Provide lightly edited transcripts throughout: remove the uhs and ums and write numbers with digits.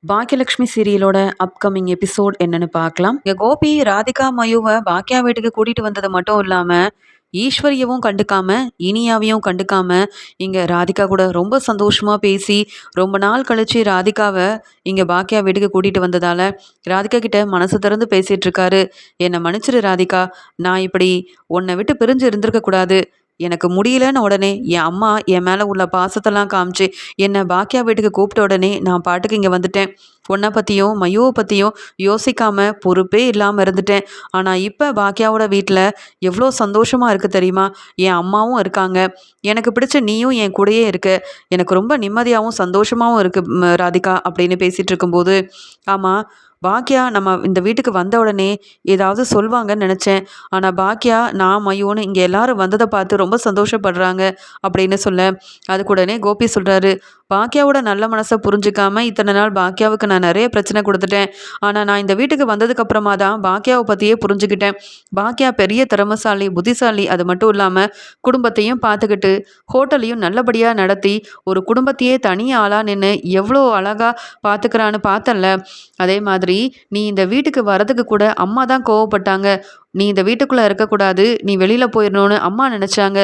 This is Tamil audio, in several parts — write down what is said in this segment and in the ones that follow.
பாக்கியலட்சுமி சீரியலோட அப்கமிங் எபிசோட் என்னன்னு பார்க்கலாம். இங்க கோபி ராதிகா மயுவை பாக்கியா வீட்டுக்கு கூட்டிட்டு வந்தது மட்டும் இல்லாம ஈஸ்வரியவும் கண்டுக்காம இனியாவையும் கண்டுக்காம இங்க ராதிகா கூட ரொம்ப சந்தோஷமா பேசி ரொம்ப நாள் கழிச்சு ராதிகாவை இங்க பாக்கியா வீட்டுக்கு கூட்டிட்டு வந்ததால ராதிகா கிட்ட மனசு திறந்து பேசிட்டு இருக்காரு. என்னை மன்னிச்சிரு ராதிகா, நான் இப்படி உன்னை விட்டு பிரிஞ்சு இருந்திருக்க கூடாது. எனக்கு முடியலன்னு உடனே என் அம்மா என் மேலே உள்ள பாசத்தெல்லாம் காமிச்சு என்னை பாக்கியா வீட்டுக்கு கூப்பிட்ட உடனே நான் பாட்டுக்கு இங்கே வந்துட்டேன். உன்னை பற்றியும் மயுவை பற்றியும் யோசிக்காம பொறுப்பே இல்லாமல் இருந்துட்டேன். ஆனால் இப்போ பாக்கியாவோட வீட்டில் எவ்வளோ சந்தோஷமாக இருக்குது தெரியுமா? என் அம்மாவும் இருக்காங்க, எனக்கு பிடிச்ச நீயும் என் கூடயே இருக்க, எனக்கு ரொம்ப நிம்மதியாகவும் சந்தோஷமாகவும் இருக்குது ராதிகா அப்படின்னு பேசிகிட்டு இருக்கும்போது, ஆமாம் பாக்கியா நம்ம இந்த வீட்டுக்கு வந்த உடனே ஏதாவது சொல்வாங்கன்னு நினச்சேன். ஆனால் பாக்கியா நான் மயூன்னு இங்கே எல்லாரும் வந்ததை பார்த்து ரொம்ப சந்தோஷப்படுறாங்க அப்படின்னு சொல்ல, அதுக்கு உடனே கோபி சொல்கிறாரு, பாக்கியாவோட நல்ல மனசை புரிஞ்சுக்காம இத்தனை நாள் பாக்கியாவுக்கு நான் நிறைய பிரச்சனை கொடுத்துட்டேன். ஆனால் நான் இந்த வீட்டுக்கு வந்ததுக்கு அப்புறமா தான் பாக்கியாவை பற்றியே புரிஞ்சுக்கிட்டேன். பாக்கியா பெரிய திறமசாலி, புத்திசாலி. அது மட்டும் இல்லாமல் குடும்பத்தையும் பார்த்துக்கிட்டு ஹோட்டலையும் நல்லபடியாக நடத்தி ஒரு குடும்பத்தையே தனி ஆளாக நின்று எவ்வளோ அழகாக பார்த்துக்கிறான்னு பார்த்தல. அதே மாதிரி நீ இந்த வீட்டுக்கு வரதுக்கு கூட அம்மா தான் கோவப்பட்டாங்க. நீ இந்த வீட்டுக்குள்ளே இருக்கக்கூடாது, நீ வெளியில் போயிடணும்னு அம்மா நினச்சாங்க.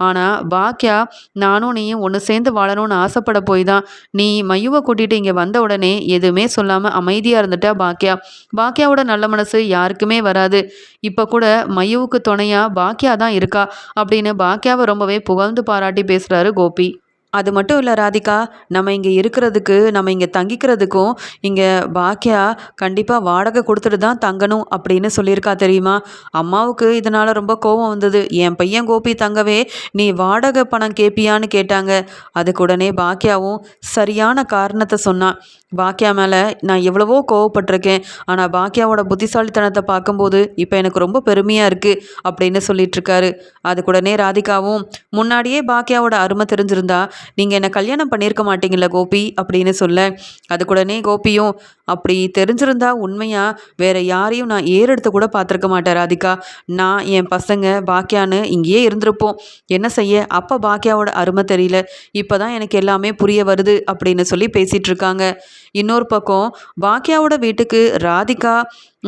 ஆனால் பாக்கியா நானும் நீயும் ஒன்று சேர்ந்து வாழணும்னு ஆசைப்பட போய் தான் நீ மயுவை கூட்டிகிட்டு இங்கே வந்த உடனே எதுவுமே சொல்லாமல் அமைதியாக இருந்துட்டா பாக்கியா. பாக்கியாவோட நல்ல மனசு யாருக்குமே வராது. இப்போ கூட மயுவுக்கு துணையாக பாக்கியா தான் இருக்கா அப்படின்னு பாக்கியாவை ரொம்பவே புகழ்ந்து பாராட்டி பேசுகிறாரு கோபி. அது மட்டும் இல்லை ராதிகா, நம்ம இங்கே இருக்கிறதுக்கு நம்ம இங்கே தங்கிக்கிறதுக்கும் இங்கே பாக்கியா கண்டிப்பாக வாடகை கொடுத்துட்டு தான் தங்கணும் அப்படின்னு சொல்லியிருக்கா தெரியுமா? அம்மாவுக்கு இதனால் ரொம்ப கோபம் வந்தது. என் பையன் கோபி தங்கவே நீ வாடகை பணம் கேட்பியான்னு கேட்டாங்க. அதுக்கு உடனே பாக்கியாவும் சரியான காரணத்தை சொன்னான். பாக்கியா மேலே நான் எவ்வளவோ கோவப்பட்டிருக்கேன், ஆனால் பாக்கியாவோட புத்திசாலித்தனத்தை பார்க்கும்போது இப்போ எனக்கு ரொம்ப பெருமையாக இருக்குது அப்படின்னு சொல்லிட்டுருக்காரு. அதுக்குடனே ராதிகாவும் முன்னாடியே பாக்கியாவோட அருமை தெரிஞ்சிருந்தா நீங்கள் என்னை கல்யாணம் பண்ணியிருக்க மாட்டீங்களா கோபி அப்படின்னு சொல்ல, அதுக்குடனே கோபியும் அப்படி தெரிஞ்சிருந்தா உண்மையாக வேற யாரையும் நான் ஏறெடுத்து கூட பார்த்துருக்க மாட்டேன் ராதிகா. நான் என் பசங்க பாக்கியான்னு இங்கேயே இருந்திருப்போம். என்ன செய்ய, அப்போ பாக்கியாவோட அருமை தெரியல, இப்போ தான் எனக்கு எல்லாமே புரிய வருது அப்படின்னு சொல்லி பேசிகிட்டு இருக்காங்க. இன்னொரு பக்கம் பாக்கியாவோட வீட்டுக்கு ராதிகா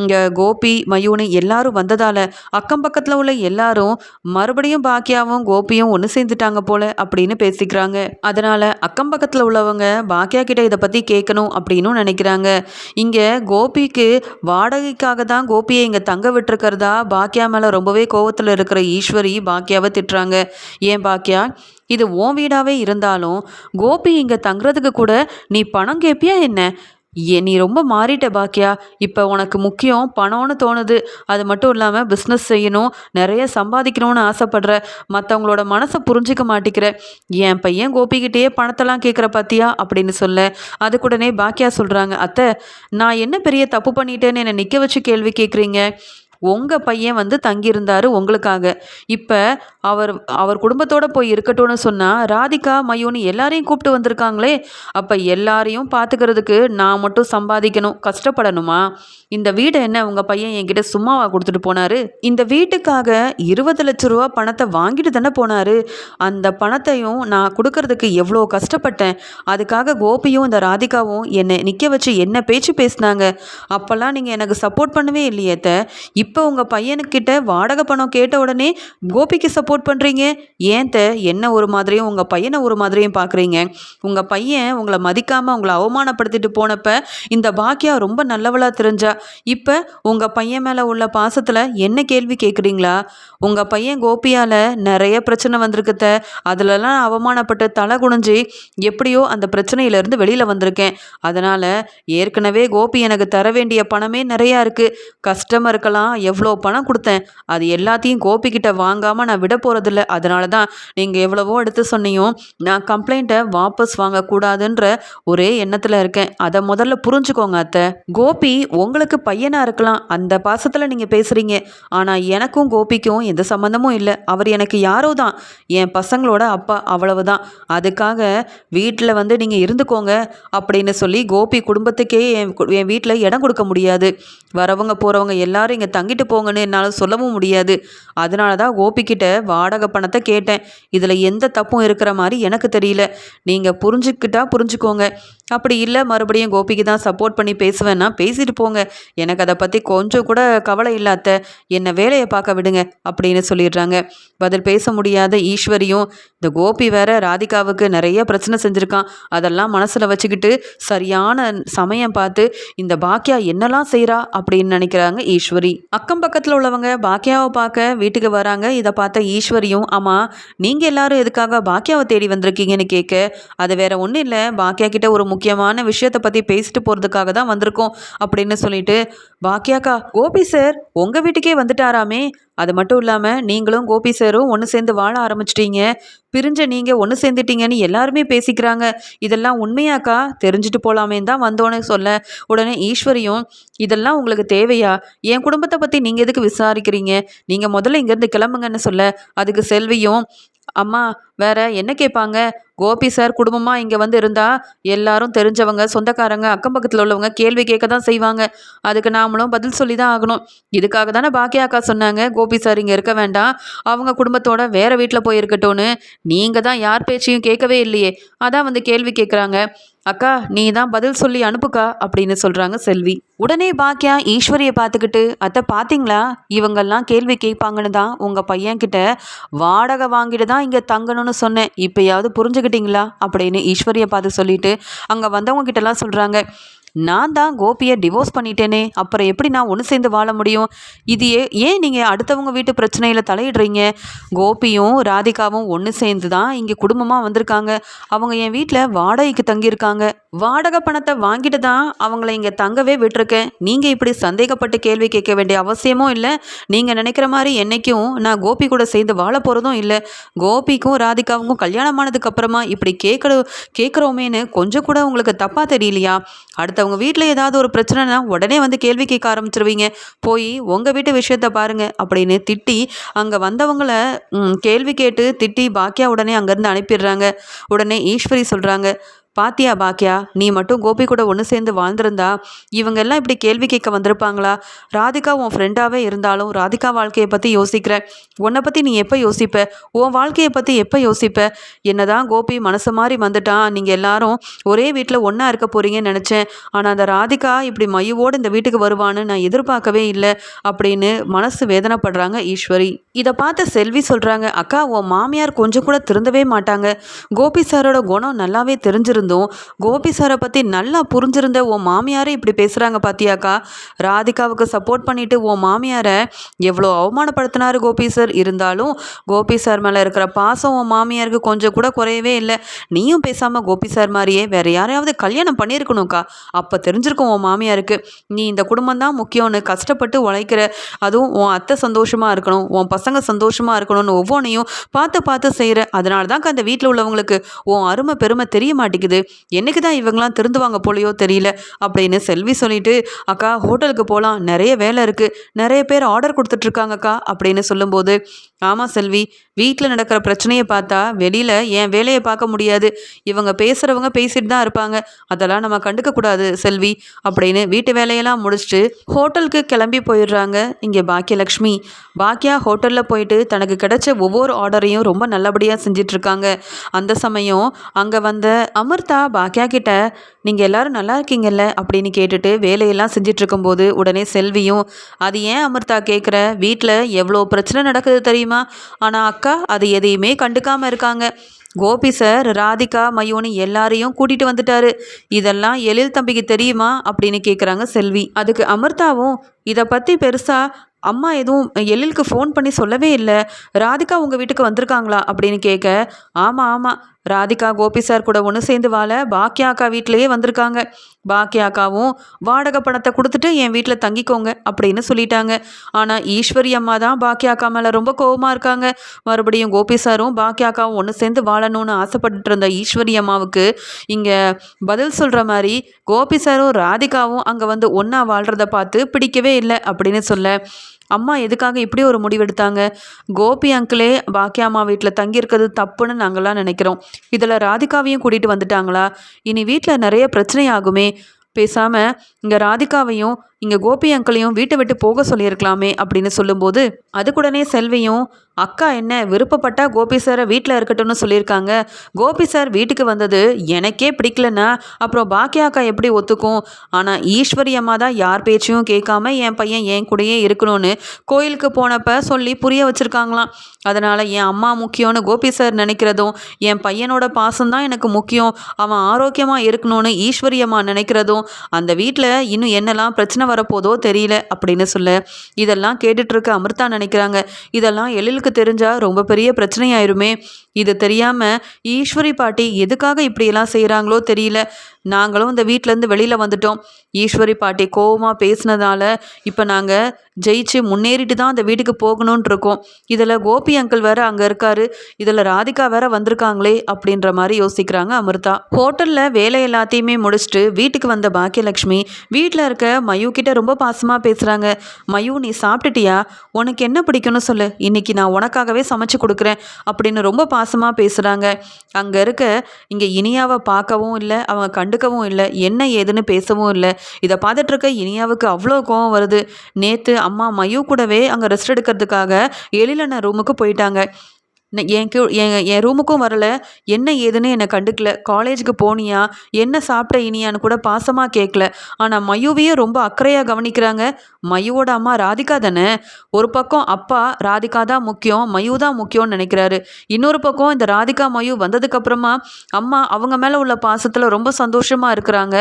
இங்கே கோபி மயூனி எல்லாரும் வந்ததால் அக்கம் பக்கத்தில் உள்ள எல்லாரும் மறுபடியும் பாக்கியாவும் கோபியும் ஒன்று சேர்ந்துட்டாங்க போல அப்படின்னு பேசிக்கிறாங்க. அதனால் அக்கம் பக்கத்தில் உள்ளவங்க பாக்கியா கிட்ட இதை பற்றி கேட்கணும் அப்படின்னு நினைக்கிறாங்க. இங்கே கோபிக்கு வாடகைக்காக தான் கோபியை இங்கே தங்க விட்டுருக்கிறதா பாக்கியா மேலே ரொம்பவே கோவத்தில் இருக்கிற ஈஸ்வரி பாக்கியாவை திட்டுறாங்க. ஏன் பாக்கியா, இது உன் வீடாகவே இருந்தாலும் கோபி இங்கே தங்குறதுக்கு கூட நீ பணம் கேட்பியா என்ன? நீ ரொம்ப மாறிட்ட பாக்கியா. இப்போ உனக்கு முக்கியம் பணம்னு தோணுது. அது மட்டும் இல்லாமல் பிஸ்னஸ் செய்யணும், நிறைய சம்பாதிக்கணும்னு ஆசைப்படுற, மற்றவங்களோட மனசை புரிஞ்சிக்க மாட்டேங்கிற. என் பையன் கோபிக்கிட்டேயே பணத்தெல்லாம் கேட்குற பாத்தியா அப்படின்னு சொல்ல, அதுக்குடனே பாக்கியா சொல்கிறாங்க, அத்தை நான் என்ன பெரிய தப்பு பண்ணிட்டேன்னு என்னை நிற்க வச்சு கேள்வி கேட்குறீங்க? உங்கள் பையன் வந்து தங்கியிருந்தார் உங்களுக்காக. இப்போ அவர் அவர் குடும்பத்தோடு போய் இருக்கட்டும்னு சொன்னால் ராதிகா மயூனி எல்லாரையும் கூப்பிட்டு வந்திருக்காங்களே. அப்போ எல்லாரையும் பார்த்துக்கிறதுக்கு நான் மட்டும் சம்பாதிக்கணும், கஷ்டப்படணுமா? இந்த வீடை என்ன உங்கள் பையன் என்கிட்ட சும்மாவா கொடுத்துட்டு போனார்? இந்த வீட்டுக்காக 20 லட்ச ரூபா பணத்தை வாங்கிட்டு தானே போனார். அந்த பணத்தையும் நான் கொடுக்கறதுக்கு எவ்வளோ கஷ்டப்பட்டேன். அதுக்காக கோபியும் இந்த ராதிகாவும் என்னை நிற்க வச்சு என்ன பேச்சு பேசினாங்க. அப்போல்லாம் நீங்கள் எனக்கு சப்போர்ட் பண்ணவே இல்லையேத்த. இப்போ உங்கள் பையனுக்கிட்ட வாடகை பணம் கேட்ட உடனே கோபிக்கு சப்போர்ட் பண்ணுறீங்க. ஏன்த்த என்ன ஒரு மாதிரியும் உங்கள் பையனை ஒரு மாதிரியும் பார்க்குறீங்க? உங்கள் பையன் உங்களை மதிக்காமல் உங்களை அவமானப்படுத்திட்டு போனப்ப இந்த பாக்கியா ரொம்ப நல்லவளாக தெரிஞ்சா. இப்போ உங்கள் பையன் மேலே உள்ள பாசத்தில் என்ன கேள்வி கேட்குறீங்களா? உங்கள் பையன் கோபியால் நிறைய பிரச்சனை வந்திருக்குத்த. அதிலலாம் அவமானப்பட்டு தலை குனிஞ்சு எப்படியோ அந்த பிரச்சனையிலேருந்து வெளியில் வந்திருக்கேன். அதனால் ஏற்கனவே கோபி எனக்கு தர வேண்டிய பணமே நிறையா இருக்குது. கஸ்டமருக்கெல்லாம் எவ்வளோ பணம் கொடுத்தேன், அது எல்லாத்தையும் கோபிக்கிட்ட வாங்காமல் நான் விட போகிறதில்ல. அதனால தான் நீங்கள் எவ்வளவோ எடுத்து சொன்னியும் நான் கம்ப்ளைண்ட்டை வாபஸ் வாங்கக்கூடாதுன்ற ஒரே எண்ணத்தில் இருக்கேன். அதை முதல்ல புரிஞ்சுக்கோங்க அத்தை. கோபி உங்களுக்கு பையனாக இருக்கலாம், அந்த பாசத்தில் நீங்கள் பேசுகிறீங்க. ஆனால் எனக்கும் கோபிக்கும் எந்த சம்மந்தமும் இல்லை. அவர் எனக்கு யாரோ தான், என் பசங்களோட அப்பா, அவ்வளவுதான். அதுக்காக வீட்டில் வந்து நீங்கள் இருந்துக்கோங்க அப்படின்னு சொல்லி கோபி குடும்பத்துக்கே என் வீட்டில் இடம் கொடுக்க முடியாது. வரவங்க போகிறவங்க எல்லாரும் இங்கே தங்கிட்டு போங்கன்னு என்னால் சொல்லவும் முடியாது. அதனால தான் கோபிக்கிட்ட வாடகை பணத்தை கேட்டேன். இதில் எந்த தப்பும் இருக்கிற மாதிரி எனக்கு தெரியல. நீங்கள் புரிஞ்சுக்கிட்டா புரிஞ்சுக்கோங்க. அப்படி இல்லை மறுபடியும் கோபிக்கு தான் சப்போர்ட் பண்ணி பேசுவேன்னா பேசிட்டு போங்க, எனக்கு அதை பற்றி கொஞ்சம் கூட கவலை இல்லை அத்தை, என்னை வேலையை பார்க்க விடுங்க அப்படின்னு சொல்லிடுறாங்க. பதில் பேச முடியாத ஈஸ்வரியும் இந்த கோபி வேற ராதிகாவுக்கு நிறைய பிரச்சனை செஞ்சுருக்கான், அதெல்லாம் மனசில் வச்சுக்கிட்டு சரியான சமயம் பார்த்து இந்த பாக்கியா என்னெல்லாம் செய்கிறா அப்படின்னு நினைக்கிறாங்க ஈஸ்வரி. அக்கம் பக்கத்தில் உள்ளவங்க பாக்கியாவை பார்க்க வீட்டுக்கு வராங்க. இதை பார்த்த ஈஸ்வரியும், ஆமாம் நீங்கள் எல்லாரும் எதுக்காக பாக்கியாவை தேடி வந்திருக்கீங்கன்னு கேட்க, அது வேற ஒன்றும் இல்லை, பாக்கியா கிட்ட ஒரு முக்கியமான விஷயத்தை பற்றி பேசிட்டு போகிறதுக்காக தான் வந்திருக்கோம் அப்படின்னு சொல்லிட்டு, பாக்கியாக்கா கோபி சார் உங்கள் வீட்டுக்கே வந்துட்டாராமே, அது மட்டும் இல்லாமல் நீங்களும் கோபி சாரும் ஒன்று சேர்ந்து வாழ ஆரம்பிச்சிட்டீங்க, பிரிஞ்ச நீங்கள் ஒன்று சேர்ந்துட்டீங்கன்னு எல்லாருமே பேசிக்கிறாங்க, இதெல்லாம் உண்மையாக்கா, தெரிஞ்சுட்டு போகலாமேன்னு தான் வந்தோன்னு சொல்ல, உடனே ஈஸ்வரியும், இதெல்லாம் உங்களுக்கு தேவையா, என் குடும்பத்தை பற்றி நீங்கள் எதுக்கு விசாரிக்கிறீங்க, நீங்கள் முதல்ல இங்கேருந்து கிளம்புங்கன்னு சொல்ல, அதுக்கு செல்வியும், அம்மா வேற என்ன கேட்பாங்க, கோபி சார் குடும்பமாக இங்கே வந்து இருந்தால் எல்லாரும் தெரிஞ்சவங்க சொந்தக்காரங்க அக்கம் பக்கத்தில் உள்ளவங்க கேள்வி கேட்க தான் செய்வாங்க, அதுக்கு நாமளும் பதில் சொல்லி தான் ஆகணும், இதுக்காக தானே பாக்கியா அக்கா சொன்னாங்க கோபி சார் இங்கே இருக்க வேண்டாம், அவங்க குடும்பத்தோட வேறு வீட்டில் போயிருக்கட்டும்னு, நீங்கள் தான் யார் பேச்சையும் கேட்கவே இல்லையே, அதான் வந்து கேள்வி கேட்குறாங்க, அக்கா நீ தான் பதில் சொல்லி அனுப்புக்கா அப்படின்னு சொல்கிறாங்க செல்வி. உடனே பாக்கியா ஈஸ்வரியை பார்த்துக்கிட்டு, அத்தை பார்த்தீங்களா இவங்கெல்லாம் கேள்வி கேட்பாங்கன்னு தான் உங்கள் பையன்கிட்ட வாடகை வாங்கிட்டு தான் இங்கே தங்கணும்னு சொன்னேன், இப்போயாவது புரிஞ்சுக்கிட்டீங்களா அப்படின்னு ஈஸ்வரியை பார்த்து சொல்லிட்டு அங்கே வந்தவங்க கிட்டலாம் சொல்கிறாங்க, நான் தான் கோபியை டிவோர்ஸ் பண்ணிட்டேனே, அப்புறம் எப்படி நான் ஒன்று சேர்ந்து வாழ முடியும், இது ஏன் நீங்கள் அடுத்தவங்க வீட்டு பிரச்சனையில் தலையிடுறீங்க, கோபியும் ராதிகாவும் ஒன்று சேர்ந்து தான் இங்கே குடும்பமாக வந்திருக்காங்க, அவங்க என் வீட்டில் வாடகைக்கு தங்கியிருக்காங்க, வாடகை பணத்தை வாங்கிட்டு தான் அவங்கள இங்கே தங்கவே விட்டுருக்கேன், நீங்கள் இப்படி சந்தேகப்பட்டு கேள்வி கேட்க வேண்டிய அவசியமும் இல்லை, நீங்கள் நினைக்கிற மாதிரி என்றைக்கும் நான் கோபி கூட சேர்ந்து வாழ போகிறதும் இல்லை, கோபிக்கும் ராதிகாவுக்கும் கல்யாணமானதுக்கு அப்புறமா இப்படி கேட்குறோமேன்னு கொஞ்சம் கூட உங்களுக்கு தப்பாக தெரியலையா, அடுத்தவங்க வீட்டில் ஏதாவது ஒரு பிரச்சனைனா உடனே வந்து கேள்வி கேட்க ஆரம்பிச்சிருவீங்க, போய் உங்கள் வீட்டு விஷயத்த பாருங்க அப்படின்னு திட்டி அங்கே வந்தவங்கள கேள்வி கேட்டு திட்டி பாக்கியா உடனே அங்கேருந்து அனுப்பிடுறாங்க. உடனே ஈஸ்வரி சொல்கிறாங்க, பாத்தியா பாக்கியா, நீ மட்டும் கோபி கூட ஒன்று சேர்ந்து வாழ்ந்திருந்தா இவங்க எல்லாம் இப்படி கேள்வி கேட்க வந்திருப்பாங்களா, ராதிகா உன் ஃப்ரெண்டாகவே இருந்தாலும் ராதிகா வாழ்க்கையை பற்றி யோசிக்கிற, உன்னை பற்றி நீ எப்போ யோசிப்ப, உன் வாழ்க்கையை பற்றி எப்போ யோசிப்ப, என்னதான் கோபி மனசு மாதிரி வந்துட்டான், நீங்கள் எல்லாரும் ஒரே வீட்டில் ஒன்றா இருக்க போகிறீங்கன்னு நினச்சேன், ஆனால் அந்த ராதிகா இப்படி மையோடு இந்த வீட்டுக்கு வருவான்னு நான் எதிர்பார்க்கவே இல்லை அப்படின்னு மனசு வேதனைப்படுறாங்க ஈஸ்வரி. இதை பார்த்து செல்வி சொல்கிறாங்க, அக்கா உன் மாமியார் கொஞ்சம் கூட திருந்தவே மாட்டாங்க, கோபி சாரோட குணம் நல்லாவே தெரிஞ்சிருந்தோம், கோபி சாரை பற்றி நல்லா புரிஞ்சிருந்த உன் மாமியாரே இப்படி பேசுகிறாங்க பாத்தியாக்கா, ராதிகாவுக்கு சப்போர்ட் பண்ணிட்டு உன் மாமியாரை எவ்வளோ அவமானப்படுத்தினாரு கோபி சார், இருந்தாலும் கோபி சார் மேலே இருக்கிற பாசம் உன் மாமியாருக்கு கொஞ்சம் கூட குறையவே இல்லை, நீயும் பேசாமல் கோபி சார் மாதிரியே வேற யாரையாவது கல்யாணம் பண்ணியிருக்கணும்க்கா, அப்போ தெரிஞ்சிருக்கும் உன் மாமியாருக்கு நீ இந்த குடும்பம் தான் முக்கியம்னு, கஷ்டப்பட்டு உழைக்கிற, அதுவும் உன் அத்தை சந்தோஷமாக இருக்கணும், உன் பசங்க சந்தோஷமாக இருக்கணும்னு ஒவ்வொன்றையும் பார்த்து பார்த்து செய்கிற, அதனால தான் அந்த வீட்டில் உள்ளவங்களுக்கு உன் அருமை பெருமை தெரிய மாட்டேங்குது, என்னைக்கு தான் இவங்களாம் திருந்துவாங்க போலையோ தெரியல அப்படின்னு செல்வி சொல்லிட்டு, அக்கா ஹோட்டலுக்கு போகலாம், நிறைய வேலை இருக்குது, நிறைய பேர் ஆர்டர் கொடுத்துட்ருக்காங்கக்கா அப்படின்னு சொல்லும்போது, ஆமாம் செல்வி, வீட்டில் நடக்கிற பிரச்சனையை பார்த்தா வெளியில் என் வேலையை பார்க்க முடியாது, இவங்க பேசுகிறவங்க பேசிட்டு தான் இருப்பாங்க, அதெல்லாம் நம்ம கண்டுக்கக்கூடாது செல்வி அப்படின்னு வீட்டு வேலையெல்லாம் முடிச்சுட்டு ஹோட்டலுக்கு கிளம்பி போயிடுறாங்க. இங்கே பாக்கியலக்ஷ்மி பாக்கியா ஹோட்டலில் போயிட்டு தனக்கு கிடைச்ச ஒவ்வொரு ஆர்டரையும் ரொம்ப நல்லபடியாக செஞ்சிட்ருக்காங்க. அந்த சமயம் அங்கே வந்த அமிர்தா பாக்கியா கிட்ட, நீங்கள் எல்லோரும் நல்லா இருக்கீங்கல்ல அப்படின்னு கேட்டுட்டு வேலையெல்லாம் செஞ்சிட்ருக்கும்போது உடனே செல்வியும், அது ஏன் அமிர்தா கேட்குற, வீட்டில் எவ்வளோ பிரச்சனை நடக்குது தெரியுமா, ஆனால் அக்கா அது எதையுமே கண்டுக்காமல் இருக்காங்க, கோபி சார் ராதிகா மயூனி எல்லாரையும் கூட்டிகிட்டு வந்துட்டாரு, இதெல்லாம் எழில் தம்பிக்கு தெரியுமா அப்படின்னு கேட்குறாங்க செல்வி. அதுக்கு அமிர்தாவும், இதை பற்றி பெருசாக அம்மா எதுவும் எழிலுக்கு ஃபோன் பண்ணி சொல்லவே இல்லை, ராதிகா உங்கள் வீட்டுக்கு வந்திருக்காங்களா அப்படின்னு கேட்க, ஆமாம் ஆமாம், ராதிகா கோபி சார் கூட ஒன்று சேர்ந்து வாழ பாக்கியா அக்கா வீட்டிலையே வந்திருக்காங்க, பாக்கியா அக்காவும் வாடகை பணத்தை கொடுத்துட்டு என் வீட்டில் தங்கிக்கோங்க அப்படின்னு சொல்லிட்டாங்க, ஆனால் ஈஸ்வரி அம்மா தான் பாக்கியா அக்கா மேலே ரொம்ப கோபமாக இருக்காங்க, மறுபடியும் கோபி சாரும் பாக்கியா அக்காவும் ஒன்று சேர்ந்து வாழணும்னு ஆசைப்பட்டு இருந்த ஈஸ்வரி அம்மாவுக்கு இங்கே பதில் சொல்கிற மாதிரி கோபி சாரும் ராதிகாவும் அங்கே வந்து ஒன்றா வாழ்கிறத பார்த்து பிடிக்கவே இல்லை அப்படின்னு சொல்ல, அம்மா எதுக்காக இப்படி ஒரு முடிவெடுத்தாங்க, கோபி அங்கிளே பாக்கியா அம்மா வீட்டில் தங்கியிருக்கிறது தப்புன்னு நாங்கள்லாம் நினைக்கிறோம், இதில் ராதிகாவையும் கூட்டிகிட்டு வந்துட்டாங்களா, இனி வீட்டில் நிறைய பிரச்சனை ஆகுமே, பேசாமல் இங்கே ராதிகாவையும் இங்கே கோபி அங்கிளையும் வீட்டை விட்டு போக சொல்லியிருக்கலாமே அப்படின்னு சொல்லும்போது அதுக்குடனே செல்வியும், அக்கா என்ன விருப்பப்பட்டா கோபி சாரை வீட்டில் இருக்கட்டும்னு சொல்லியிருக்காங்க. கோபி சார் வீட்டுக்கு வந்தது எனக்கே பிடிக்கலன்னா அப்புறம் பாக்கியா அக்கா எப்படி ஒத்துக்கும்? ஆனால் ஈஸ்வரி அம்மா தான் யார் பேச்சையும் கேட்காம என் பையன் என் கூடயே இருக்கணும்னு கோயிலுக்கு போனப்ப சொல்லி புரிய வச்சுருக்காங்களாம். அதனால் என் அம்மா முக்கியம்னு கோபி சார் நினைக்கிறதும், என் பையனோட பாசம்தான் எனக்கு முக்கியம், அவன் ஆரோக்கியமாக இருக்கணும்னு ஈஸ்வரி அம்மா நினைக்கிறதும், அந்த வீட்டில் இன்னும் என்னெல்லாம் பிரச்சனை வரப்போதோ தெரியல அப்படின்னு சொல்ல, இதெல்லாம் கேட்டுட்ருக்க அமிர்தா நினைக்கிறாங்க, இதெல்லாம் எழிலுக்கு தெரிஞ்சா ரொம்ப பெரிய பிரச்சனையாயிருமே. இது தெரியாம ஈஸ்வரி பாட்டி எதுக்காக இப்படியெல்லாம் செய்கிறாங்களோ தெரியல. நாங்களும் இந்த வீட்டிலேருந்து வெளியில் வந்துட்டோம். ஈஸ்வரி பாட்டி கோவமாக பேசினதால இப்போ நாங்கள் ஜெயிச்சு முன்னேறிட்டு தான் அந்த வீட்டுக்கு போகணுன்ட்டு இருக்கோம். இதில் கோபி அங்கிள் வேற அங்கே இருக்காரு, இதில் ராதிகா வேற வந்திருக்காங்களே அப்படின்ற மாதிரி யோசிக்கிறாங்க அமிர்தா. ஹோட்டலில் வேலை எல்லாத்தையுமே முடிச்சுட்டு வீட்டுக்கு வந்த பாக்கியலட்சுமி வீட்டில் இருக்க மயூ கிட்ட ரொம்ப பாசமாக பேசுகிறாங்க. மயூ, நீ சாப்பிட்டுட்டியா? உனக்கு என்ன பிடிக்கும்னு சொல்லு, இன்னைக்கு நான் உனக்காகவே சமைச்சு கொடுக்குறேன் அப்படின்னு ரொம்ப பாசமாக பேசுகிறாங்க. அங்கே இருக்க இங்கே இனியாவை பார்க்கவும் இல்லை, அவங்க கண்டுக்கவும் இல்லை, என்ன ஏதுன்னு பேசவும் இல்லை. இதை பார்த்துட்டு இருக்க இனியாவுக்கு அவ்வளோ கோவம் வருது. நேற்று அம்மா மயூ கூடவே அங்கே ரெஸ்ட் எடுக்கிறதுக்காக எழிலண்ண ரூமுக்கு போயிட்டாங்க. என் ரூமுக்கும் வரல, என்ன ஏதுன்னு என்னை கண்டுக்கல. காலேஜுக்கு போனியா, என்ன சாப்பிட்ட இனியான்னு கூட பாசமாக கேட்கல. ஆனால் மயூவையும் ரொம்ப அக்கறையாக கவனிக்கிறாங்க. மயூவோட அம்மா ராதிகா தானே. ஒரு பக்கம் அப்பா ராதிகா தான் முக்கியம், மயூ தான் முக்கியம்னு நினைக்கிறாரு. இன்னொரு பக்கம் இந்த ராதிகா மயூ வந்ததுக்கப்புறமா அம்மா அவங்க மேலே உள்ள பாசத்தில் ரொம்ப சந்தோஷமாக இருக்கிறாங்க.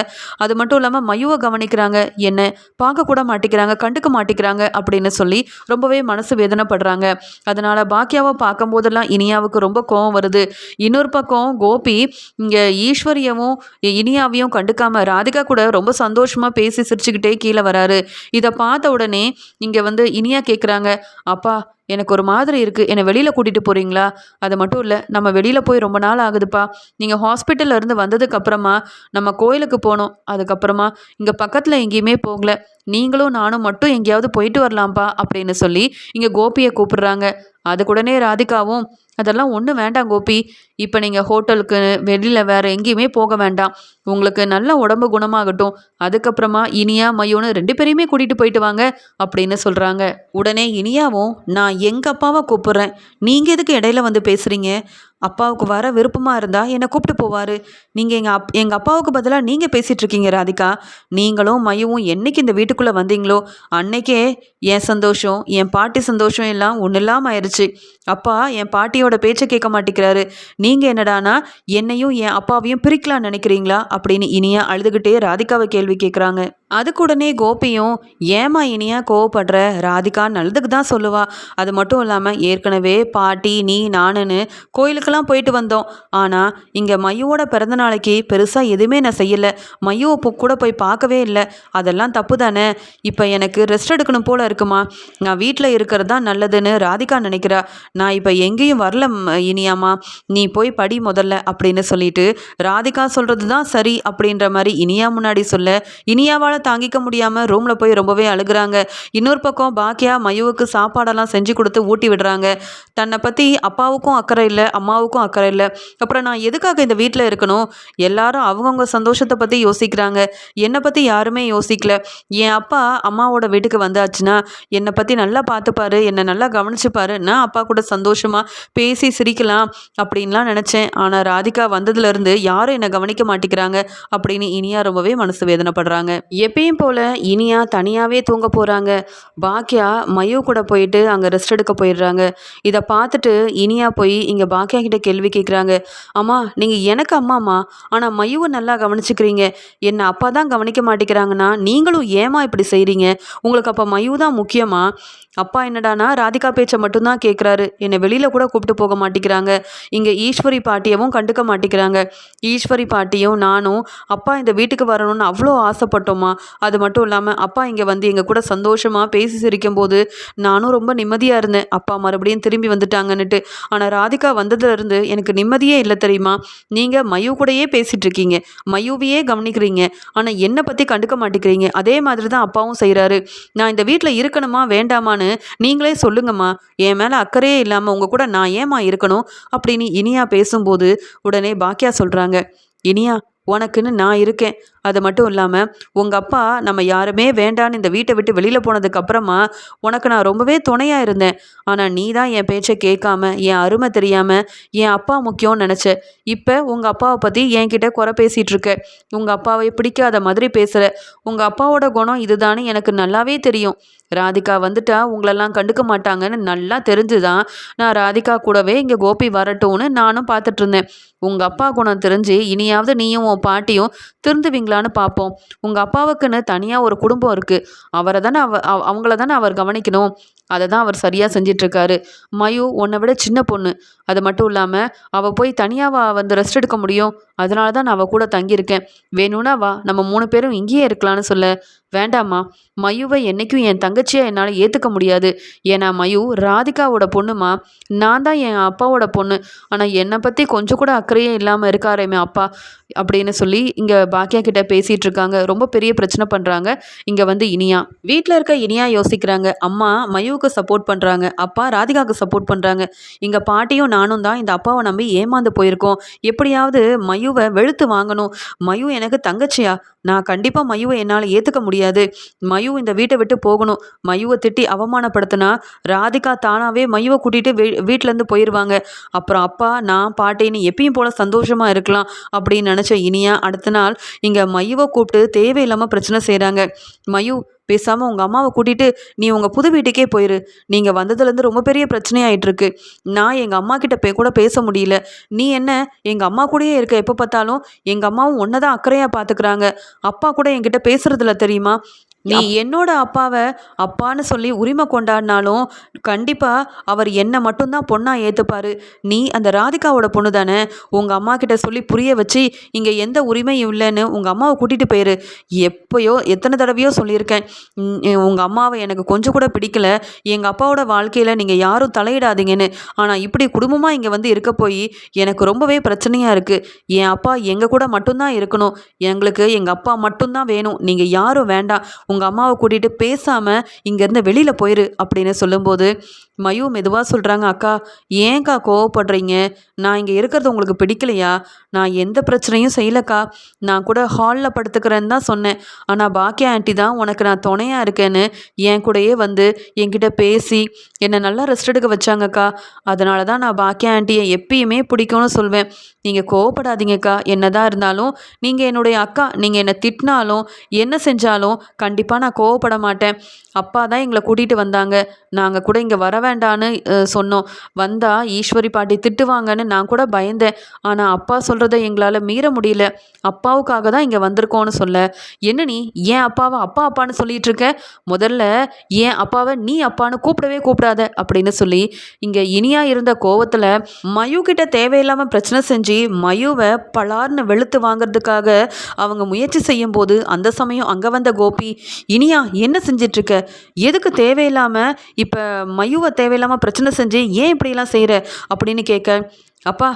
அது மட்டும் இல்லாமல் மயூவை கவனிக்கிறாங்க, என்ன பார்க்கக்கூட மாட்டேங்கிறாங்க, கண்டுக்க மாட்டேங்கிறாங்க அப்படின்னு சொல்லி ரொம்பவே மனசு வேதனைப்படுறாங்க. அதனால் பாக்கியாவை பார்க்கும்போதெல்லாம் இனியாவுக்கு ரொம்ப கோவம் வருது. இன்னொரு பக்கம் கோபி இங்கே ஈஸ்வரியவும் இனியாவையும் கண்டுக்காம ராதிகா கூட ரொம்ப சந்தோஷமா பேசி சிரிச்சுக்கிட்டே கீழே வராரு. இதை பார்த்த உடனே இங்கே இனியா கேட்குறாங்க, அப்பா எனக்கு ஒரு மாதிரி இருக்குது, என்னை வெளியில் கூட்டிகிட்டு போகிறீங்களா? அது மட்டும் இல்லை, நம்ம வெளியில் போய் ரொம்ப நாள் ஆகுதுப்பா. நீங்கள் ஹாஸ்பிட்டலில் இருந்து வந்ததுக்கப்புறமா நம்ம கோயிலுக்கு போனோம், அதுக்கப்புறமா இங்கே பக்கத்தில் எங்கேயுமே போகல, நீங்களும் நானும் மட்டும் எங்கேயாவது போயிட்டு வரலாம்ப்பா அப்படின்னு சொல்லி இங்கே கோபியை கூப்பிடுறாங்க. அதுக்குடனே ராதிகாவும், அதெல்லாம் ஒன்றும் வேண்டாம் கோபி, இப்போ நீங்கள் ஹோட்டலுக்கு வெளியில் வேறு எங்கேயுமே போக வேண்டாம், உங்களுக்கு நல்ல உடம்பு குணமாகட்டும், அதுக்கப்புறமா இனியா மயூன்னு 2 பேரையுமே கூட்டிகிட்டு போயிட்டு வாங்க அப்படின்னு சொல்கிறாங்க. உடனே இனியாவும், நான் எங்கள் அப்பாவை கூப்பிட்றேன், நீங்கள் எதுக்கு இடையில வந்து பேசுகிறீங்க? அப்பாவுக்கு வர விருப்பமாக இருந்தால் என்னை கூப்பிட்டு போவார். நீங்கள் எங்கள் அப்பாவுக்கு பதிலாக நீங்கள் பேசிகிட்ருக்கீங்க ராதிகா. நீங்களும் மயுவும் என்னைக்கு இந்த வீட்டுக்குள்ளே வந்தீங்களோ அன்னைக்கே என் சந்தோஷம், என் பாட்டி சந்தோஷம் எல்லாம் ஒன்றும் இல்லாமல் ஆயிடுச்சு. அப்பா என் பாட்டியோட பேச்சை கேட்க மாட்டேங்கிறாரு. நீங்கள் என்னடானா என்னையும் என் அப்பாவையும் பிரிக்கலான்னு நினைக்கிறீங்களா அப்படின்னு இனியா அழுதுகிட்டே ராதிகாவை கேள்வி கேட்குறாங்க. அதுக்குடனே கோபியும், ஏமா இனியா கோவப்படுற, ராதிகா நல்லதுக்கு தான் சொல்லுவா. அது மட்டும் இல்லாமல் ஏற்கனவே பாட்டி நீ நானுன்னு கோயிலுக்கெல்லாம் போயிட்டு வந்தோம். ஆனால் இங்கே மயுவோட பிறந்த நாளைக்கு பெருசாக எதுவுமே நான் செய்யலை, மயுவை கூட போய் பார்க்கவே இல்லை. அதெல்லாம் தப்பு தானே. இப்போ எனக்கு ரெஸ்ட் எடுக்கணும் போல் இருக்குமா, நான் வீட்டில் இருக்கிறது தான் நல்லதுன்னு ராதிகா நினைக்கிறா. நான் இப்போ எங்கேயும் வரல இனியாமா, நீ போய் படி முதல்ல அப்படின்னு சொல்லிட்டு ராதிகா சொல்கிறது தான் சரி அப்படின்ற மாதிரி இனியா முன்னாடி சொல்ல, இனியாவால் தாங்கிக்க முடியாமல் ரூமில் போய் ரொம்பவே அழுகிறாங்க. இன்னொரு பக்கம் பாக்கியா மயுவுக்கு சாப்பாடெல்லாம் செஞ்சு கொடுத்து ஊட்டி விடுறாங்க. தன்னை பற்றி அப்பாவுக்கும் அக்கறை இல்லை, அம்மாவுக்கும் அக்கறை இல்லை, அப்புறம் நான் எதுக்காக இந்த வீட்டில் இருக்கணும்? எல்லாரும் அவங்கவுங்க சந்தோஷத்தை பற்றி யோசிக்கிறாங்க, என்னை பற்றி யாருமே யோசிக்கல. என் அப்பா அம்மாவோட வீட்டுக்கு வந்தாச்சுன்னா என்னை பற்றி நல்லா பார்த்துப்பாரு, என்னை நல்லா கவனிச்சுப்பாரு, நான் அப்பா கூட சந்தோஷமாக பேசி சிரிக்கலாம் அப்படின்லாம் நினச்சேன். ஆனால் ராதிகா வந்ததுலேருந்து யாரும் என்னை கவனிக்க மாட்டேங்கிறாங்க அப்படின்னு இனியா ரொம்பவே மனசு வேதனைப்படுறாங்க. எப்பயும் போல் இனியா தனியாகவே தூங்க போகிறாங்க. பாக்கியா மயூ கூட போயிட்டு அங்கே ரெஸ்ட் எடுக்க போயிடுறாங்க. இதை பார்த்துட்டு இனியா போய் இங்கே பாக்கியா கிட்ட கேள்வி கேட்குறாங்க, அம்மா நீங்கள் எனக்கு அம்மாம்மா, ஆனால் மயூவை நல்லா கவனிச்சுக்கிறீங்க, என்னை அப்பா தான் கவனிக்க மாட்டேங்கிறாங்கன்னா நீங்களும் ஏமா இப்படி செய்கிறீங்க? உங்களுக்கு அப்போ மயூ தான் முக்கியமா? அப்பா என்னடானா ராதிகா பேச்சை மட்டும்தான் கேட்குறாரு, என்னை வெளியில் கூட கூப்பிட்டு போக மாட்டேங்கிறாங்க. இங்கே ஈஸ்வரி பாட்டியவும் கண்டுக்க மாட்டேங்கிறாங்க. ஈஸ்வரி பாட்டியும் நானும் அப்பா இந்த வீட்டுக்கு வரணும்னு அவ்வளோ ஆசைப்பட்டோமா. அது மட்டும் இல்லாமல் அப்பா இங்கே வந்து எங்கள் கூட சந்தோஷமாக பேசி சிரிக்கும் போது நானும் ரொம்ப நிம்மதியாக இருந்தேன், அப்பா மறுபடியும் திரும்பி வந்துட்டாங்கன்னுட்டு. ஆனால் ராதிகா வந்ததுலேருந்து எனக்கு நிம்மதியே இல்லை தெரியுமா. நீங்கள் மயூ கூடயே பேசிகிட்டு இருக்கீங்க, மயூவையே கவனிக்கிறீங்க, ஆனால் என்னை பற்றி கண்டுக்க மாட்டேங்கிறீங்க. அதே மாதிரி தான் அப்பாவும் செய்கிறாரு. நான் இந்த வீட்டில் இருக்கணுமா வேண்டாமான்னு நீங்களே சொல்லுங்கம்மா, என் மேலே அக்கறையே இல்லாமல் உங்கள் கூட நான் ஏமா இருக்கணும் அப்படின்னு இனியா பேசும்போது உடனே பாக்கியா சொல்கிறாங்க, இனியா உனக்குன்னு நான் இருக்கேன். அது மட்டும் இல்லாமல் உங்கள் அப்பா நம்ம யாருமே வேண்டான்னு இந்த வீட்டை விட்டு வெளியில் போனதுக்கப்புறமா உனக்கு நான் ரொம்பவே துணையாக இருந்தேன். ஆனால் நீ தான் என் பேச்சை கேட்காம என் அருமை தெரியாமல் என் அப்பா முக்கியம்னு நினச்ச. இப்போ உங்கள் அப்பாவை பற்றி என்கிட்ட குறை பேசிகிட்டு இருக்க. உங்கள் அப்பாவை பிடிக்காத மாதிரி பேசுகிற. உங்கள் அப்பாவோட குணம் இதுதான்னு எனக்கு நல்லாவே தெரியும். ராதிகா வந்துட்டா உங்களெல்லாம் கண்டுக்க மாட்டாங்கன்னு நல்லா தெரிஞ்சுதான் நான் ராதிகா கூடவே இங்கே கோபி வரட்டும்னு நானும் பார்த்துட்டு இருந்தேன். உங்கள் அப்பா குணம் தெரிஞ்சு இனியாவது நீயும் உன் பாட்டியும் திருந்துவீங்களான்னு பார்ப்போம். உங்கள் அப்பாவுக்குன்னு தனியாக ஒரு குடும்பம் இருக்குது. அவரை தானே அவங்கள தானே அவர் கவனிக்கணும். அதை தான் அவர் சரியாக செஞ்சிட்ருக்காரு. மயு உன்னை விட சின்ன பொண்ணு. அது மட்டும் இல்லாமல் அவள் போய் தனியாக வந்து ரெஸ்ட் எடுக்க முடியும். அதனால தான் நான் அவள் கூட தங்கியிருக்கேன். வேணும்னா வா, நம்ம 3 பேரும் இங்கேயே இருக்கலான்னு சொல்ல. வேண்டாம்மா, மயுவை என்றைக்கும் என் தங்கச்சியாக என்னால் ஏற்றுக்க முடியாது. ஏன்னா மயு ராதிகாவோட பொண்ணுமா. நான் தான் என் அப்பாவோட பொண்ணு. ஆனால் என்னை பற்றி கொஞ்சம் கூட அக்கறையே இல்லாமல் இருக்காரேமே அப்பா அப்படின்னு சொல்லி இங்கே பாக்கியா கிட்ட பேசிகிட்டு இருக்காங்க. ரொம்ப பெரிய பிரச்சனை பண்ணுறாங்க இங்கே வந்து இனியா. வீட்டில் இருக்க இனியா யோசிக்கிறாங்க. அம்மா மயுவுக்கு சப்போர்ட் பண்ணுறாங்க, அப்பா ராதிகாவுக்கு சப்போர்ட் பண்ணுறாங்க. இங்கே பாட்டியும் நானும் தான் இந்த அப்பாவை நம்பி ஏமாந்து போயிருக்கோம். எப்படியாவது மயுவை வெளுத்து வாங்கணும். மயு எனக்கு தங்கச்சியா? நான் கண்டிப்பாக மயுவை என்னால் ஏற்றுக்க முடியாது. மயு இந்த வீட்டை விட்டு போகணும். மயுவை திட்டி அவமானப்படுத்தினா ராதிகா தானாகவே மயுவை கூட்டிகிட்டு வீட்டிலேருந்து போயிடுவாங்க. அப்புறம் அப்பா நான் பாட்டின்னு எப்பயும் போல் சந்தோஷமாக இருக்கலாம் அப்படின்னு நினச்ச இனியா அடுத்த நாள் இங்கே மயுவை கூப்பிட்டு தேவையில்லாமல் பிரச்சனை செய்கிறாங்க. மயு, பேசாமல் உங்கள் அம்மாவை கூட்டிகிட்டு நீ உங்கள் புது வீட்டுக்கே போயிரு. நீங்கள் வந்ததுலேருந்து ரொம்ப பெரிய பிரச்சனையாயிட்டிருக்கு. நான் எங்கள் அம்மா கிட்ட கூட பேச முடியல. நீ என்ன எங்கள் அம்மா கூடயே இருக்க? எப்போ பார்த்தாலும் எங்கள் அம்மாவும் ஒன்றை தான் அக்கறையாக பார்த்துக்கிறாங்க. அப்பா கூட என்கிட்ட பேசுறதில்ல தெரியுமா? நீ என்னோட அப்பாவை அப்பான்னு சொல்லி உரிமை கொண்டாடினாலும் கண்டிப்பாக அவர் என்னை மட்டும்தான் பொண்ணாக ஏற்றுப்பார். நீ அந்த ராதிகாவோட பொண்ணு தானே. உங்கள் அம்மா கிட்ட சொல்லி புரிய வச்சு இங்கே எந்த உரிமையும் இல்லைன்னு உங்கள் அம்மாவை கூட்டிகிட்டு போயிரு. எப்போயோ எத்தனை தடவையோ சொல்லியிருக்கேன், உங்கள் அம்மாவை எனக்கு கொஞ்சம் கூட பிடிக்கல. எங்கள் அப்பாவோட வாழ்க்கையில் நீங்கள் யாரும் தலையிடாதீங்கன்னு. ஆனால் இப்படி குடும்பமாக இங்கே வந்து இருக்க போய் எனக்கு ரொம்பவே பிரச்சனையாக இருக்குது. என் அப்பா எங்கள் கூட மட்டும்தான் இருக்கணும். எங்களுக்கு எங்கள் அப்பா மட்டும்தான் வேணும். நீங்கள் யாரும் வேண்டாம். உங்கள் அம்மாவை கூட்டிகிட்டு பேசாமல் இங்கேருந்து வெளியில் போயிரு அப்படின்னு சொல்லும்போது மயு மெதுவாக சொல்கிறாங்க. அக்கா, ஏன்க்கா கோவப்படுறீங்க? நான் இங்கே இருக்கிறது உங்களுக்கு பிடிக்கலையா? நான் எந்த பிரச்சனையும் செய்யலக்கா. நான் கூட ஹாலில் படுத்துக்கிறேன்னு தான் சொன்னேன். ஆனால் பாக்கியா ஆண்டி தான் உனக்கு நான் துணையாக இருக்கேன்னு என் கூடயே வந்து என்கிட்ட பேசி என்னை நல்லா ரெஸ்ட் எடுக்க வச்சாங்கக்கா. அதனால தான் நான் பாக்கியா ஆண்டியை எப்பயுமே பிடிக்கும்னு சொல்வேன். நீங்கள் கோவப்படாதீங்கக்கா. என்னதான் இருந்தாலும் நீங்கள் என்னுடைய அக்கா. நீங்கள் என்னை திட்டினாலும் என்ன செஞ்சாலும் கண்டிப்பாக நான் கோவப்பட மாட்டேன். அப்பா தான் எங்களை கூட்டிகிட்டு வந்தாங்க. நாங்கள் கூட இங்கே வர வேண்டான்னு சொன்னோம். வந்தால் ஈஸ்வரி பாட்டி திட்டுவாங்கன்னு நான் கூட பயந்தேன். ஆனால் அப்பா சொல்கிறத எங்களால் மீற முடியல. அப்பாவுக்காக தான் இங்கே வந்திருக்கோன்னு சொல்ல, என்ன நீ ஏன் அப்பாவை அப்பா அப்பான்னு சொல்லிட்டு இருக்க? முதல்ல ஏன் அப்பாவை நீ அப்பான்னு கூப்பிடவே கூப்பிடாத அப்படின்னு சொல்லி இங்கே இனியா இருந்த கோவத்தில் மயு கிட்ட தேவையில்லாமல் பிரச்சனை செஞ்சு மயுவை பலார்னு வெளுத்து வாங்கிறதுக்காக அவங்க முயற்சி செய்யும் போது அந்த சமயம் அங்கே வந்த கோபி, இனியா என்ன செஞ்சிட்ருக்க? எதுக்கு தேவையில்லாமல் இப்போ மயுவை தேவையில்லாமல் பிரச்சனை செஞ்சு ஏன் இப்படியெல்லாம் செய்கிற அப்படின்னு கேட்க, அப்பா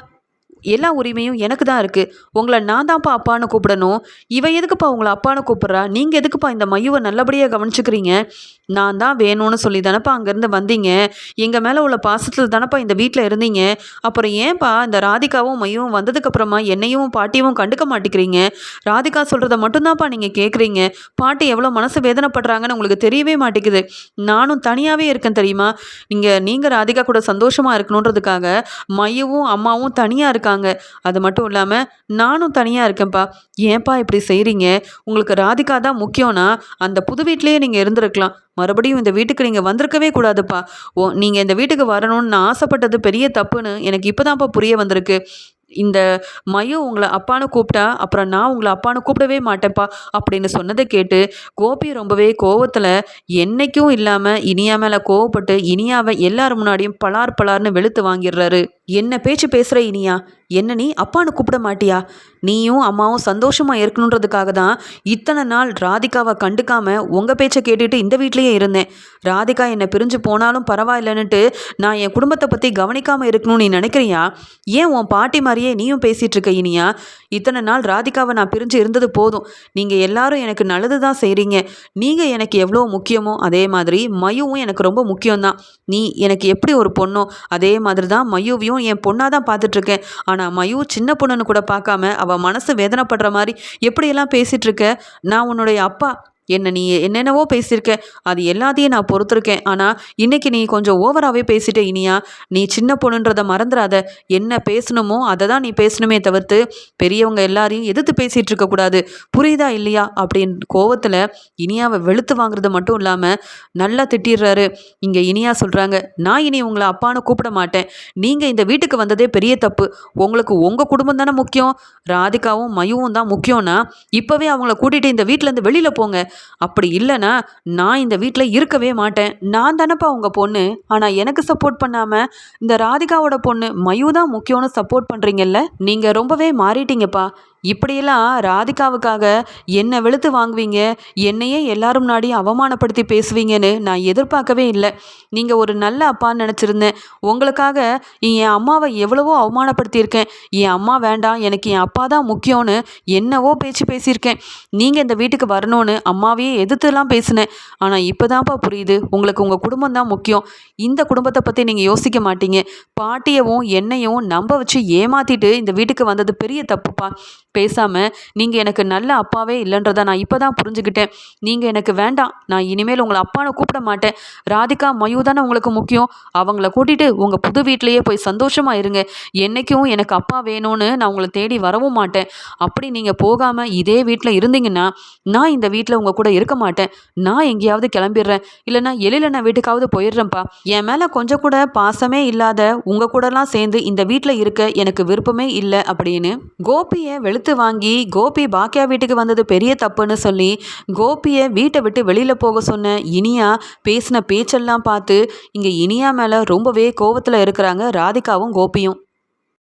எல்லா உரிமையும் எனக்கு தான் இருக்குது. உங்களை நான் தான்ப்பா அப்பான்னு கூப்பிடணும். இவன் எதுக்குப்பா உங்களை அப்பான்னு கூப்பிட்றா? நீங்கள் எதுக்குப்பா இந்த மயுவை நல்லபடியாக கவனிச்சுக்கிறீங்க? நான் தான் வேணும்னு சொல்லி தானப்பா அங்கேருந்து வந்தீங்க. எங்கள் மேலே உள்ள பாசத்தில் தானப்பா இந்த வீட்டில் இருந்தீங்க. அப்புறம் ஏன்ப்பா இந்த ராதிகாவும் மயுவும் வந்ததுக்கப்புறமா என்னையும் பாட்டியும் கண்டுக்க மாட்டேங்கிறீங்க? ராதிகா சொல்கிறத மட்டும்தான்ப்பா நீங்கள் கேட்குறீங்க. பாட்டி எவ்வளோ மனசு வேதனைப்படுறாங்கன்னு உங்களுக்கு தெரியவே மாட்டேங்குது. நானும் தனியாகவே இருக்கேன் தெரியுமா? நீங்கள் ராதிகா கூட சந்தோஷமாக இருக்கணுன்றதுக்காக மயுவும் அம்மாவும் தனியாக இருக்காங்க. அது மட்டும் இல்லாமல் நானும் தனியாக இருக்கேன்ப்பா. ஏன்ப்பா இப்படி செய்கிறீங்க? உங்களுக்கு ராதிகா தான் முக்கியம்னா அந்த புது வீட்லேயே நீங்கள் இருந்திருக்கலாம். மறுபடியும் இந்த வீட்டுக்கு நீங்கள் வந்திருக்கவே கூடாதுப்பா. நீங்கள் இந்த வீட்டுக்கு வரணும்னு நான் ஆசைப்பட்டது பெரிய தப்புன்னு எனக்கு இப்போ தான்ப்பா புரிய வந்திருக்கு. இந்த மயு உங்களை அப்பான்னு கூப்பிட்டா அப்புறம் நான் உங்களை அப்பான்னு கூப்பிடவே மாட்டேன்ப்பா அப்படின்னு சொன்னதை கேட்டு கோபி ரொம்பவே கோவத்தில் என்னைக்கும் இல்லாமல் இனியா மேலே கோவப்பட்டு இனியாவை எல்லாரும் முன்னாடியும் பலார்னு வெளுத்து வாங்கிடுறாரு. என்ன பேச்சு பேசுகிற இனியா? என்ன நீ அப்பான்னு கூப்பிட மாட்டியா? நீயும் அம்மாவும் சந்தோஷமாக இருக்கணுன்றதுக்காக தான் இத்தனை நாள் ராதிகாவை கண்டுக்காம உங்கள் பேச்சை கேட்டுட்டு இந்த வீட்லேயே இருந்தேன். ராதிகா என்னை பிரிஞ்சு போனாலும் பரவாயில்லன்னுட்டு நான் என் குடும்பத்தை பற்றி கவனிக்காமல் இருக்கணும்னு நீ நினைக்கிறியா? ஏன் உன் பாட்டி மாதிரியே நீயும் பேசிகிட்டு இருக்க இனியா? இத்தனை நாள் ராதிகாவை நான் பிரிஞ்சு இருந்தது போதும். நீங்கள் எல்லாரும் எனக்கு நல்லது தான் செய்கிறீங்க. நீங்கள் எனக்கு எவ்வளோ முக்கியமோ அதே மாதிரி மயுவும் எனக்கு ரொம்ப முக்கியம்தான். நீ எனக்கு எப்படி ஒரு பொண்ணோ அதே மாதிரி தான் மயுவையும் மயுவும் என் பொண்ணாக தான் பார்த்துட்ருக்கேன். ஆனால் மயு சின்ன பொண்ணுன்னு கூட பார்க்காம அவள் மனசு வேதனைப்படுற மாதிரி எப்படியெல்லாம் பேசிகிட்டு இருக்க? நான் உன்னுடைய அப்பா. நீ என்னென்னவோ பேசியிருக்க. அது எல்லாத்தையும் நான் பொறுத்திருக்கேன். ஆனால் இன்னைக்கு நீ கொஞ்சம் ஓவராகவே பேசிட்ட இனியா. நீ சின்ன பொண்ணுன்றதை மறந்துடாத. என்ன பேசணுமோ அதை தான் நீ பேசணுமே தவிர்த்து பெரியவங்க எல்லாரையும் எதிர்த்து பேசிகிட்டு இருக்கக்கூடாது. புரியுதா இல்லையா அப்படின்னு கோவத்தில் இனியாவை வெளுத்து வாங்குறது மட்டும் இல்லாமல் நல்லா திட்டிடுறாரு. இங்கே இனியா சொல்கிறாங்க, நான் இனி உங்களை அப்பான்னு கூப்பிட மாட்டேன். நீங்கள் இந்த வீட்டுக்கு வந்ததே பெரிய தப்பு. உங்களுக்கு உங்கள் குடும்பம் தானே முக்கியம். ராதிகாவும் மயுவும் தான் முக்கியம்னா இப்போவே அவங்கள கூட்டிகிட்டு இந்த வீட்டிலேருந்து வெளியில் போங்க. அப்படி இல்லைனா நான் இந்த வீட்டில் இருக்கவே மாட்டேன். நான் தானப்பா உங்கள் பொண்ணு. ஆனால் எனக்கு சப்போர்ட் பண்ணாமல் இந்த ராதிகாவோட பொண்ணு மயு தான் முக்கியம்னு சப்போர்ட் பண்ணுறீங்கல்ல. நீங்கள் ரொம்பவே மாறிட்டீங்கப்பா. இப்படியெல்லாம் ராதிகாவுக்காக என்னை வெளுத்து வாங்குவீங்க, என்னையே எல்லாரும் முன்னாடி அவமானப்படுத்தி பேசுவீங்கன்னு நான் எதிர்பார்க்கவே இல்லை. நீங்கள் ஒரு நல்ல அப்பான்னு நினச்சிருந்தேன். உங்களுக்காக என் அம்மாவை எவ்வளவோ அவமானப்படுத்தியிருக்கேன். என் அம்மா வேண்டாம், எனக்கு என் அப்பா தான் முக்கியம்னு என்னவோ பேச்சு பேசியிருக்கேன். நீங்கள் இந்த வீட்டுக்கு வரணும்னு அம்மாவையே எதிர்த்துலாம் பேசினேன். ஆனால் இப்போ தான்ப்பா புரியுது, உங்களுக்கு உங்கள் குடும்பம் தான் முக்கியம். இந்த குடும்பத்தை பற்றி நீங்கள் யோசிக்க மாட்டீங்க. பாட்டியவும் என்னையும் நம்ப வச்சு ஏமாற்றிட்டு இந்த வீட்டுக்கு வந்தது பெரிய தப்புப்பா. பேசாமல் நீங்கள் எனக்கு நல்ல அப்பாவே இல்லைன்றதை நான் இப்போ தான் புரிஞ்சுக்கிட்டேன். நீங்கள் எனக்கு வேண்டாம். நான் இனிமேல் உங்களை அப்பான்னு கூப்பிட மாட்டேன். ராதிகா மயு தானே உங்களுக்கு முக்கியம். அவங்கள கூட்டிகிட்டு உங்கள் புது வீட்டிலையே போய் சந்தோஷமாக இருங்க. என்றைக்கும் எனக்கு அப்பா வேணும்னு நான் உங்களை தேடி வரவும் மாட்டேன். அப்படி நீங்கள் போகாமல் இதே வீட்டில் இருந்தீங்கன்னா நான் இந்த வீட்டில் உங்கள் கூட இருக்க மாட்டேன். நான் எங்கேயாவது கிளம்பிடுறேன். இல்லைன்னா எழில நான் வீட்டுக்காவது போயிடுறேன்ப்பா. என் மேலே கொஞ்சம் கூட பாசமே இல்லாத உங்கள் கூடலாம் சேர்ந்து இந்த வீட்டில் இருக்க எனக்கு விருப்பமே இல்லை அப்படின்னு கோபியை வெளுத்து வாங்கி கோபி பாக்கியா வீட்டுக்கு வந்தது பெரிய தப்புன்னு சொல்லி கோபியை வீட்டை விட்டு வெளியில் போக சொன்ன இனியா பேசின பேச்செல்லாம் பார்த்து இங்கே இனியா மேலே ரொம்பவே கோவத்தில் இருக்கிறாங்க ராதிகாவும் கோபியும்.